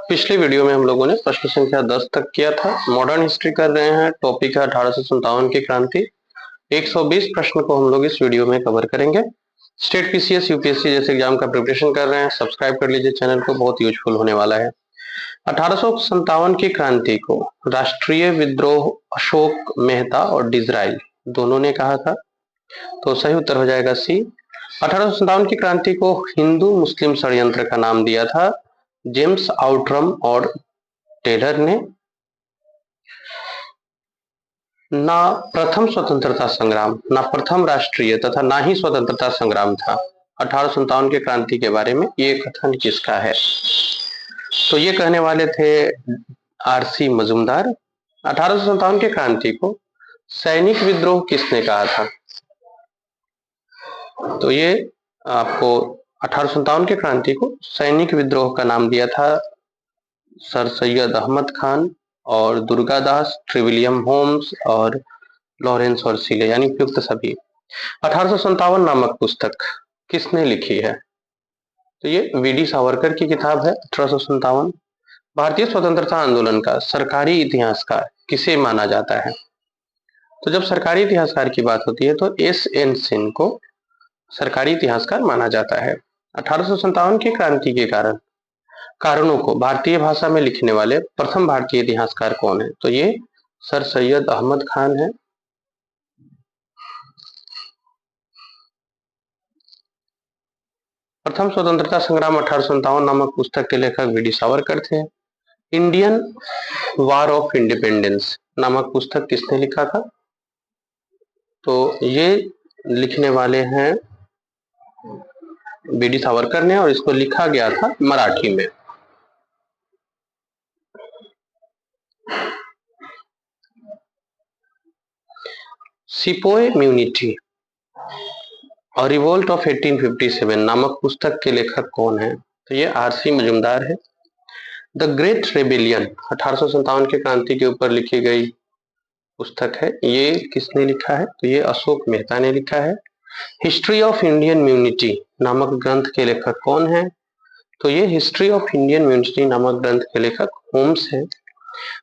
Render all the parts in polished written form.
पिछले वीडियो में हम लोगों ने प्रश्न संख्या 10 तक किया था। मॉडर्न हिस्ट्री कर रहे हैं। टॉपिक है 1857 की क्रांति। 120 प्रश्न को हम लोग इस वीडियो में कवर करेंगे। स्टेट पीसीएस यूपीएससी जैसे एग्जाम का प्रिपरेशन कर रहे हैं, सब्सक्राइब कर लीजिए चैनल को, बहुत यूजफुल होने वाला है। 1857 की क्रांति को राष्ट्रीय विद्रोह अशोक मेहता और डिजराइल दोनों ने कहा था, तो सही उत्तर हो जाएगा सी। 1857 की क्रांति को हिंदू मुस्लिम षड्यंत्र का नाम दिया था जेम्स आउटरम और टेलर ने। ना प्रथम स्वतंत्रता संग्राम, ना प्रथम राष्ट्रीय तथा ना ही स्वतंत्रता संग्राम था 1857 के क्रांति के बारे में, ये कथन किसका है? तो ये कहने वाले थे आरसी मजूमदार। 1857 के क्रांति को सैनिक विद्रोह किसने कहा था? तो ये आपको 1857 के क्रांति को सैनिक विद्रोह का नाम दिया था सर सैयद अहमद खान और दुर्गादास, ट्रिविलियम होम्स और लॉरेंस और सीले, यानी उपयुक्त सभी। 1857 नामक पुस्तक किसने लिखी है? तो ये वीडी सावरकर की किताब है। 1857 भारतीय स्वतंत्रता आंदोलन का सरकारी इतिहासकार किसे माना जाता है? तो जब सरकारी इतिहासकार की बात होती है तो एस एन सेन को सरकारी इतिहासकार माना जाता है। 1857 की क्रांति के कारणों को भारतीय भाषा में लिखने वाले प्रथम भारतीय इतिहासकार कौन है? तो ये सर सैयद अहमद खान है। प्रथम स्वतंत्रता संग्राम 1857 नामक पुस्तक के लेखक वीडी सावरकर थे। इंडियन वार ऑफ इंडिपेंडेंस नामक पुस्तक किसने लिखा था? तो ये लिखने वाले हैं वीडी सावरकर ने, और इसको लिखा गया था मराठी में। सिपोय म्यूनिटी और रिवोल्ट ऑफ 1857 नामक पुस्तक के लेखक कौन है? तो ये आरसी मजूमदार है। द ग्रेट रेबिलियन 1857 की क्रांति के ऊपर लिखी गई पुस्तक है, ये किसने लिखा है? तो ये अशोक मेहता ने लिखा है। हिस्ट्री ऑफ इंडियन म्यूनिटी नामक ग्रंथ के लेखक कौन है? तो ये हिस्ट्री ऑफ इंडियन म्यूनिटी नामक ग्रंथ के लेखक होम्स है।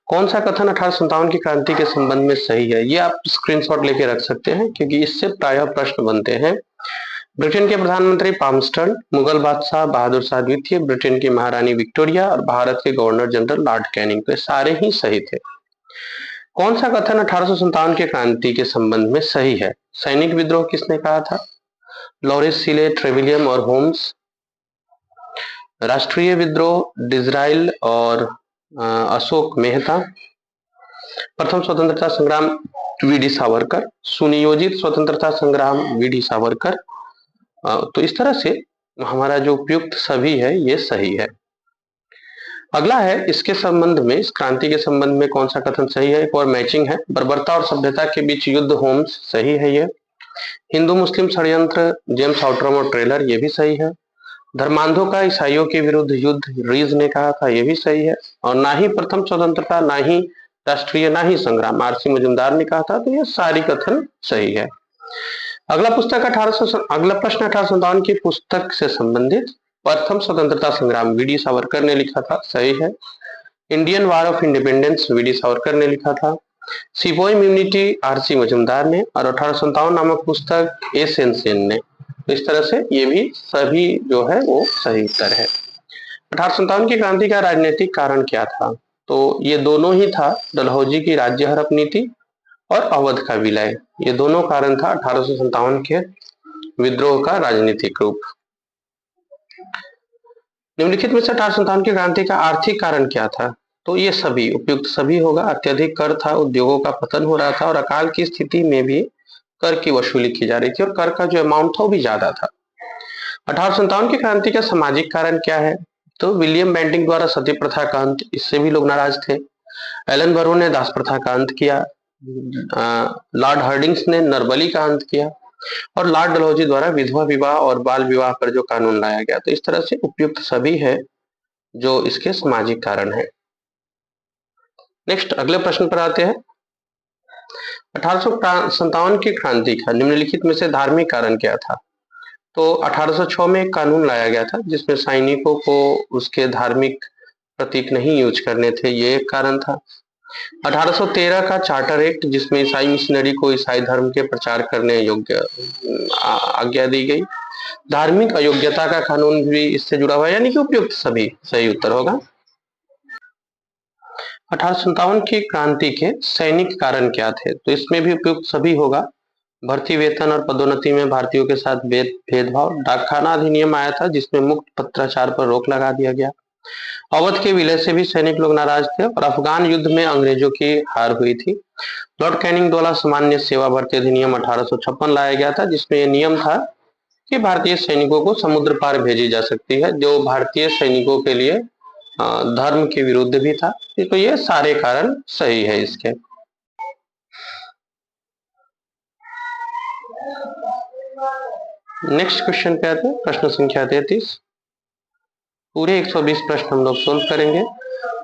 कौन सा कथन 1857 की क्रांति के संबंध में सही है? ये आप स्क्रीनशॉट लेके रख सकते हैं, क्योंकि इससे प्रायः प्रश्न बनते हैं। ब्रिटेन के प्रधानमंत्री पामस्टर्न, मुगल बादशाह बहादुर शाह द्वितीय, ब्रिटेन की महारानी विक्टोरिया और भारत के गवर्नर जनरल लॉर्ड कैनिंग, तो सारे ही सही थे। कौन सा कथन 1857 के क्रांति के संबंध में सही है? सैनिक विद्रोह किसने कहा था? लॉरेंस सीले, ट्रेविलियम और होम्स। राष्ट्रीय विद्रोह डिजराइल और अशोक मेहता। प्रथम स्वतंत्रता संग्राम वीडी सावरकर। सुनियोजित स्वतंत्रता संग्राम वीडी सावरकर। तो इस तरह से हमारा जो उपयुक्त सभी है ये सही है। अगला है इसके संबंध में, इस क्रांति के संबंध में कौन सा कथन सही है? एक और मैचिंग है। बर्बरता और सभ्यता के बीच युद्ध, होम्स, सही है ये। हिंदू मुस्लिम षड्यंत्र, जेम्स आउटरम और टेलर, ये भी सही है। धर्मांधों का ईसाइयों के विरुद्ध युद्ध, रीज ने कहा था, ये भी सही है। और ना ही प्रथम स्वतंत्रता, ना ही राष्ट्रीय, ना ही संग्राम, आरसी मजूमदार ने कहा था, तो ये सारी कथन सही है। अगला प्रश्न 1857 की पुस्तक से संबंधित। प्रथम स्वतंत्रता संग्राम वीडी सावरकर ने लिखा था, सही है। Indian war of independence V D Savarkar ने लिखा था। सिपोय इम्यूनिटी आरसी मजूमदार ने, और 1857 नामक पुस्तक एस एन सेन ने। तो इस तरह से ये भी सभी जो है वो सही उत्तर है। 1857 की क्रांति का राजनीतिक कारण क्या था? तो ये दोनों ही था, डलहौजी की राज्य हड़प नीति और अवध का विलय, ये दोनों कारण था 1857 के विद्रोह का राजनीतिक रूप। निम्नलिखित में से 1857 की क्रांति का आर्थिक कारण क्या था? तो ये सभी उपयुक्त सभी होगा। अत्यधिक कर था, उद्योगों का पतन हो रहा था और अकाल की स्थिति में भी कर की वसूली की जा रही थी और कर का जो अमाउंट था वो भी ज्यादा था। 1857 की क्रांति का सामाजिक कारण क्या है? तो विलियम बेंटिंक द्वारा सती प्रथा का अंत, इससे भी लोग नाराज थे। एलन बरो ने दास प्रथा का अंत किया। लॉर्ड हार्डिंग्स ने नरबली का अंत किया, और लॉर्ड डलहौजी द्वारा विधवा विवाह और बाल विवाह पर जो कानून लाया गया। तो इस तरह से उपयुक्त सभी है जो इसके सामाजिक कारण है। नेक्स्ट अगले प्रश्न पर आते हैं। 1857 की क्रांति का निम्नलिखित में से धार्मिक कारण क्या था? तो 1806 में एक कानून लाया गया था जिसमें सैनिकों को उसके धार्मिक प्रतीक नहीं यूज करने थे, ये एक कारण था। 1813 का चार्टर एक्ट, जिसमें ईसाई मिशनरी को ईसाई धर्म के प्रचार करने योग्य आज्ञा दी गई। धार्मिक अयोग्यता का कानून भी इससे जुड़ा हुआ है, यानी कि उपयुक्त सभी सही उत्तर होगा। 1857 की क्रांति के सैनिक कारण क्या थे, तो इसमें भी उपयुक्त सभी होगा। भर्ती, वेतन और पदोन्नति में भारतीयों के साथ भेदभाव। डाकखाना अधिनियम आया था जिसमें मुक्त पत्राचार पर रोक लगा दिया गया। अवध के विलय से भी सैनिक लोग नाराज थे और अफगान युद्ध में अंग्रेजों की हार हुई थी। लॉर्ड कैनिंग द्वारा सामान्य सेवा भर्ती अधिनियम 1856 लाया गया था, जिसमें यह नियम था कि भारतीय सैनिकों को समुद्र पार भेजी जा सकती है, जो भारतीय सैनिकों के लिए धर्म के विरुद्ध भी था। तो ये सारे कारण सही है इसके। नेक्स्ट क्वेश्चन पे आते हैं, प्रश्न संख्या 33। पूरे 120 प्रश्न हम लोग सोल्व करेंगे।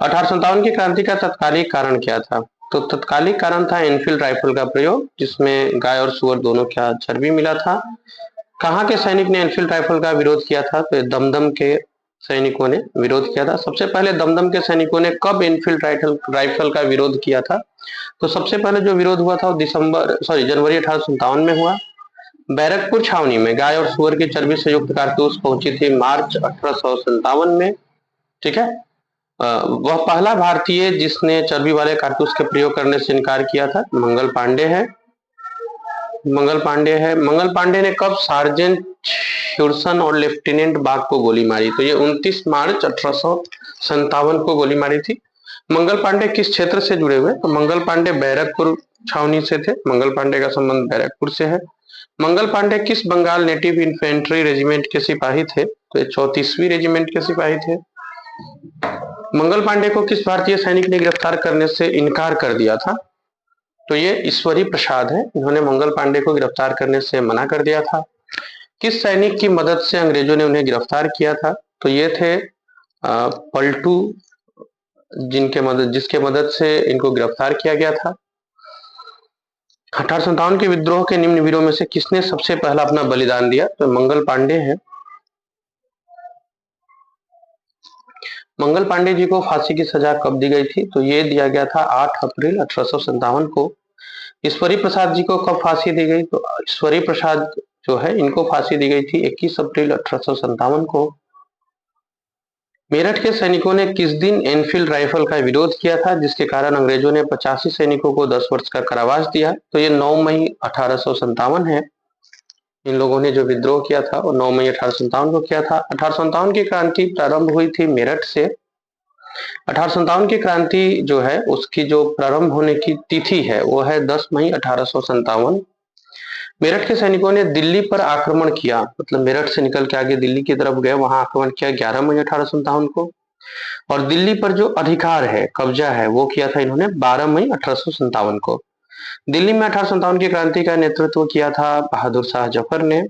1857 की क्रांति का तत्कालिक कारण क्या था, तो तत्कालिक कारण था एनफील्ड राइफल का प्रयोग, जिसमें गाय और सुअर दोनों का चर्बी मिला था। कहाँ के सैनिक ने एनफील्ड राइफल का विरोध किया था, तो दमदम के सैनिकों ने विरोध किया था। सबसे पहले दमदम के सैनिकों ने कब एनफील्ड राइफल का विरोध किया था, तो सबसे पहले जो विरोध हुआ था वो जनवरी 1857 में हुआ। बैरकपुर छावनी में गाय और सुअर की चर्बी से युक्त कारतूस पहुंची थी मार्च 1857 में। ठीक है, वह पहला भारतीय जिसने चर्बी वाले कारतूस के प्रयोग करने से इनकार किया था मंगल पांडे है। मंगल पांडे ने कब सार्जेंट ह्यूरसन और लेफ्टिनेंट बाग को गोली मारी, तो ये 29 मार्च 1857 को गोली मारी थी। मंगल पांडे किस क्षेत्र से जुड़े हुए, तो मंगल पांडे बैरकपुर छावनी से थे। मंगल पांडे का संबंध बैरकपुर से है। मंगल पांडे किस बंगाल नेटिव इन्फेंट्री रेजिमेंट के सिपाही थे, तो ये 34वीं रेजिमेंट के सिपाही थे। मंगल पांडे को किस भारतीय सैनिक ने गिरफ्तार करने से इनकार कर दिया था, तो ये ईश्वरी प्रसाद है, इन्होंने मंगल पांडे को गिरफ्तार करने से मना कर दिया था। किस सैनिक की मदद से अंग्रेजों ने उन्हें गिरफ्तार किया था, तो ये थे पलटू, जिसके मदद से इनको गिरफ्तार किया गया था। 1857 के विद्रोह के निम्न वीरों में से किसने सबसे पहला अपना बलिदान दिया, तो मंगल पांडे है। मंगल पांडे जी को फांसी की सजा कब दी गई थी, तो ये दिया गया था 8 अप्रैल 1857 को। ईश्वरी प्रसाद जी को कब फांसी दी गई, तो ईश्वरी प्रसाद जो है इनको फांसी दी गई थी 21 अप्रैल 1857 को। मेरठ के सैनिकों ने किस दिन एनफील्ड राइफल का विरोध किया था, जिसके कारण अंग्रेजों ने 85 सैनिकों को 10 वर्ष का कारावास दिया, तो ये 9 मई 1857 है। इन लोगों ने जो विद्रोह किया था वो 9 मई 1857 को किया था। 1857 की क्रांति प्रारंभ हुई थी मेरठ से। 1857 की क्रांति जो है उसकी जो प्रारंभ होने की तिथि है वो है 10 मई 1857। मेरठ के सैनिकों ने दिल्ली पर आक्रमण किया, मतलब मेरठ से निकल के आगे दिल्ली की तरफ गए, वहां आक्रमण किया 11 मई 1857 को। और दिल्ली पर जो अधिकार है, कब्जा है, वो किया था इन्होंने 12 मई 1857 को। दिल्ली में 1857 की क्रांति का नेतृत्व किया था बहादुर शाह जफर ने।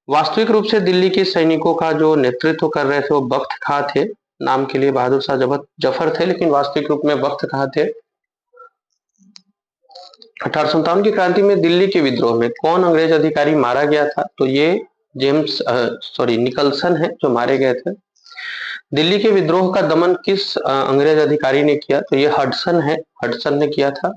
वास्तविक रूप से दिल्ली के सैनिकों का जो नेतृत्व कर रहे थे वो बख्त खां थे। नाम के लिए बहादुर शाह जफर थे, लेकिन वास्तविक रूप में बख्त खां थे। 1857 की क्रांति में दिल्ली के विद्रोह में कौन अंग्रेज अधिकारी मारा गया था, तो ये निकलसन है जो मारे गए थे। दिल्ली के विद्रोह का दमन किस अंग्रेज अधिकारी ने किया, तो ये हडसन है, हडसन ने किया था।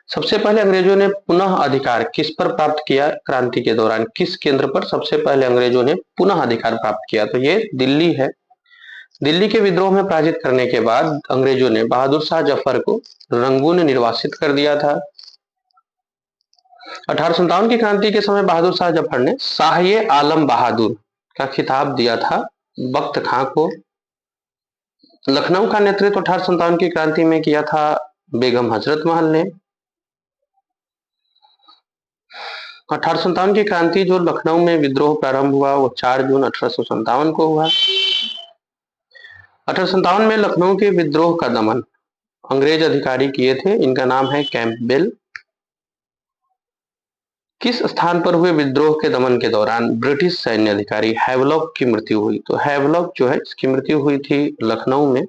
सबसे पहले अंग्रेजों ने पुनः अधिकार किस पर प्राप्त किया, क्रांति के दौरान किस केंद्र पर सबसे पहले अंग्रेजों ने पुनः अधिकार प्राप्त किया, तो ये दिल्ली है। दिल्ली के विद्रोह में पराजित करने के बाद अंग्रेजों ने बहादुर शाह जफर को रंगून निर्वासित कर दिया था। 1857 की क्रांति के समय बहादुर शाह जफर ने शाह आलम बहादुर का खिताब दिया था बख्त खां को। लखनऊ का नेतृत्व 1857 की क्रांति में किया था बेगम हजरत महल ने। 1857 की क्रांति जो लखनऊ में विद्रोह प्रारंभ हुआ वो 4 जून 1857 को हुआ। 1857 में लखनऊ के विद्रोह का दमन अंग्रेज अधिकारी किए थे, इनका नाम है कैंपबेल। किस स्थान पर हुए विद्रोह के दमन के दौरान ब्रिटिश सैन्य अधिकारी हैवलॉक की मृत्यु हुई, तो हैवलॉक जो है इसकी मृत्यु हुई थी लखनऊ में।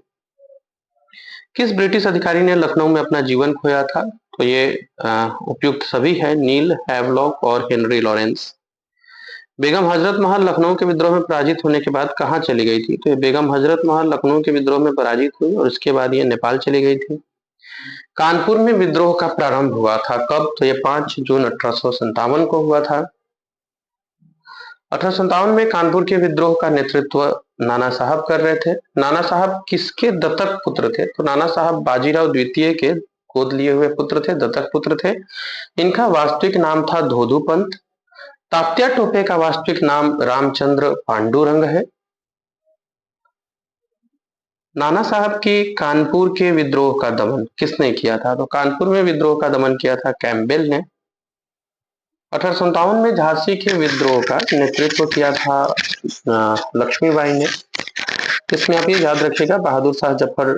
किस ब्रिटिश अधिकारी ने लखनऊ में अपना जीवन खोया था, तो ये उपयुक्त सभी है, नील हैवलॉक और हेनरी लॉरेंस। बेगम हजरत महल लखनऊ के विद्रोह में पराजित होने के बाद कहाँ चली गई थी? तो ये बेगम हजरत महल लखनऊ के विद्रोह में पराजित हुई और उसके बाद ये नेपाल चली गई थी। कानपुर में विद्रोह का प्रारंभ हुआ था कब? तो ये 5 जून 1857 को हुआ था। 1857 में कानपुर के विद्रोह का नेतृत्व नाना साहब कर रहे थे। नाना साहब किसके दत्तक पुत्र थे? तो नाना साहब बाजीराव द्वितीय के गोद लिए हुए पुत्र थे, दत्तक पुत्र थे। इनका वास्तविक नाम था धोधू पंत। तात्या टोपे का वास्तविक नाम रामचंद्र पांडुरंग है। नाना साहब की कानपुर के विद्रोह का दमन किसने किया था? तो कानपुर में विद्रोह का दमन किया था कैम्पबेल ने। 1857 में झांसी के विद्रोह का नेतृत्व किया था लक्ष्मीबाई ने। इसमें आप ये याद रखिएगा बहादुर शाह जफर